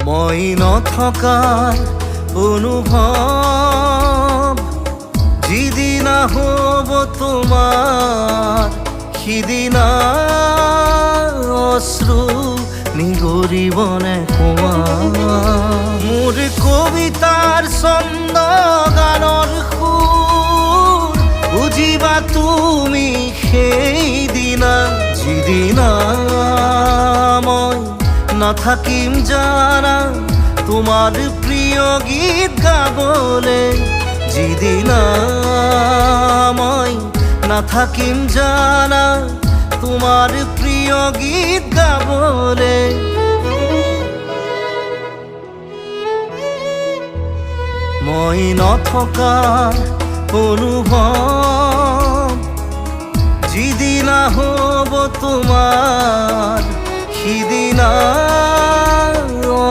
মই নথকাৰ অনুভৱ যিদিনা হ'ব তোমাৰ সিদিনা অশ্ৰু নিগৰিবনে কোৱা মোৰ কবিতাৰ ছন্দ গানৰ সুৰ বুজিবা তুমি সেইদিনা যিদিনা মই নাথাকিম জানা তোমাৰ প্ৰিয় গীত গাবলে যিদিনা মই নাথাকিম জানা তোমাৰ প্ৰিয় গীত গাবলে মই নথকাৰ অনুভৱ যিদিনা হ'ব তোমাৰ সিদিনা